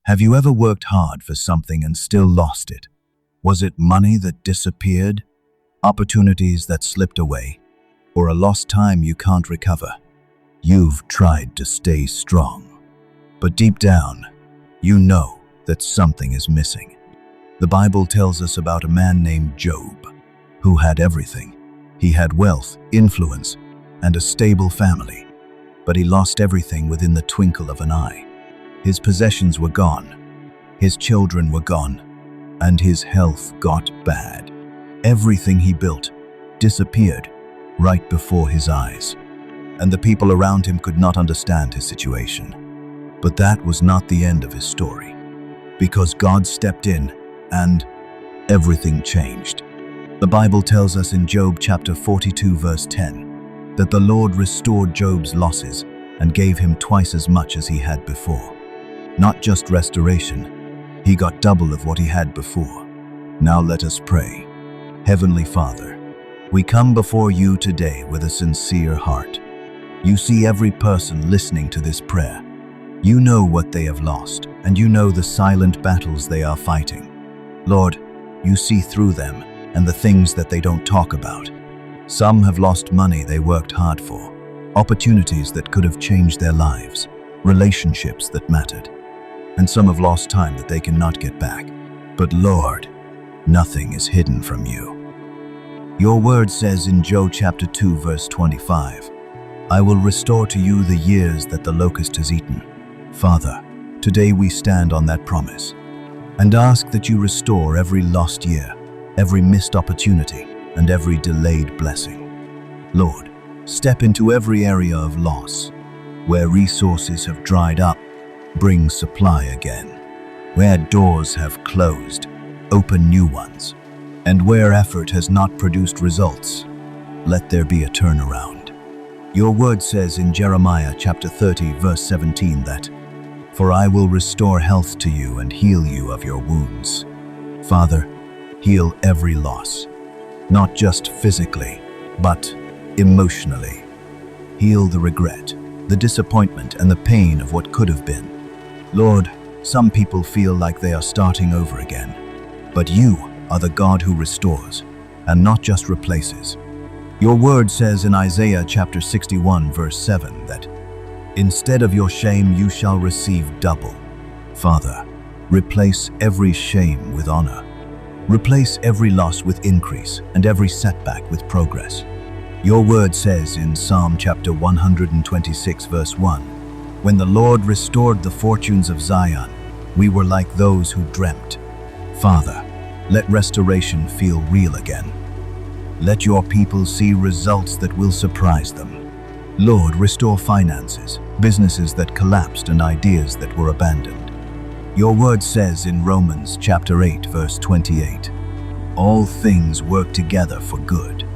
Have you ever worked hard for something and still lost it? Was it money that disappeared, opportunities that slipped away, or a lost time you can't recover? You've tried to stay strong, but deep down, you know that something is missing. The Bible tells us about a man named Job, who had everything. He had wealth, influence, and a stable family, but he lost everything within the twinkle of an eye. His possessions were gone, his children were gone, and his health got bad. Everything he built disappeared right before his eyes, and the people around him could not understand his situation. But that was not the end of his story, because God stepped in and everything changed. The Bible tells us in Job chapter 42 verse 10 that the Lord restored Job's losses and gave him twice as much as he had before. Not just restoration, he got double of what he had before. Now let us pray. Heavenly Father, we come before you today with a sincere heart. You see every person listening to this prayer. You know what they have lost, and you know the silent battles they are fighting. Lord, you see through them and the things that they don't talk about. Some have lost money they worked hard for, opportunities that could have changed their lives, relationships that mattered, and some have lost time that they cannot get back. But Lord, nothing is hidden from you. Your word says in Job chapter 2 verse 25, I will restore to you the years that the locust has eaten. Father, today we stand on that promise and ask that you restore every lost year, every missed opportunity, and every delayed blessing. Lord, step into every area of loss. Where resources have dried up, bring supply again. Where doors have closed, open new ones. And where effort has not produced results, let there be a turnaround. Your word says in Jeremiah chapter 30 verse 17 that, For I will restore health to you and heal you of your wounds. Father, heal every loss, not just physically, but emotionally. Heal the regret, the disappointment, and the pain of what could have been. Lord, some people feel like they are starting over again, but you are the God who restores and not just replaces. Your word says in Isaiah chapter 61 verse 7 that, Instead of your shame you shall receive double. Father, replace every shame with honor. Replace every loss with increase and every setback with progress. Your word says in Psalm chapter 126 verse 1, When the Lord restored the fortunes of Zion, we were like those who dreamt. Father, let restoration feel real again. Let your people see results that will surprise them. Lord, restore finances, businesses that collapsed, and ideas that were abandoned. Your word says in Romans chapter 8 verse 28, All things work together for good.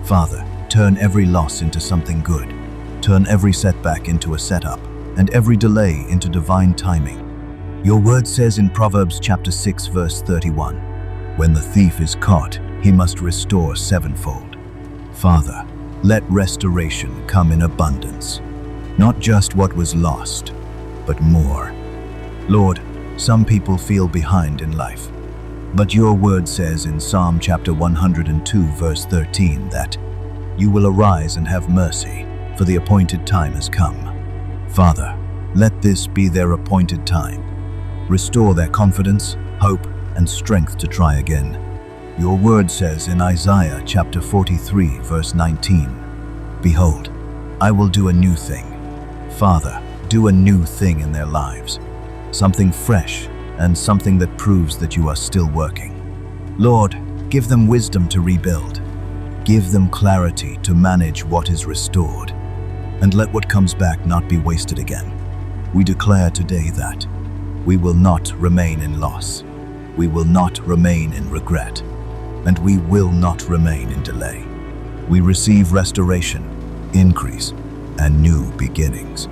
Father, turn every loss into something good. Turn every setback into a setup, and every delay into divine timing. Your word says in Proverbs chapter 6 verse 31, When the thief is caught, he must restore sevenfold. Father, let restoration come in abundance. Not just what was lost, but more. Lord, some people feel behind in life, but your word says in Psalm chapter 102 verse 13 that you will arise and have mercy, for the appointed time has come. Father, let this be their appointed time. Restore their confidence, hope, and strength to try again. Your word says in Isaiah chapter 43 verse 19, Behold, I will do a new thing. Father, do a new thing in their lives. Something fresh and something that proves that you are still working. Lord, give them wisdom to rebuild. Give them clarity to manage what is restored. And let what comes back not be wasted again. We declare today that we will not remain in loss. We will not remain in regret. And we will not remain in delay. We receive restoration, increase, and new beginnings.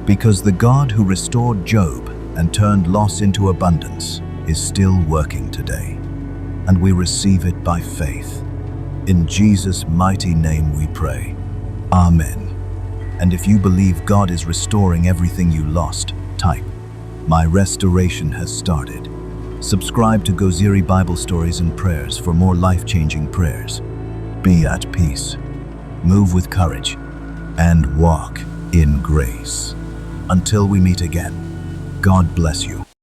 Because the God who restored Job and turned loss into abundance is still working today. And we receive it by faith. In Jesus' mighty name we pray. Amen. And if you believe God is restoring everything you lost, type My restoration has started. Subscribe to Goziri Bible Stories and Prayers for more life-changing prayers. Be at peace, move with courage, and walk in grace. Until we meet again, God bless you.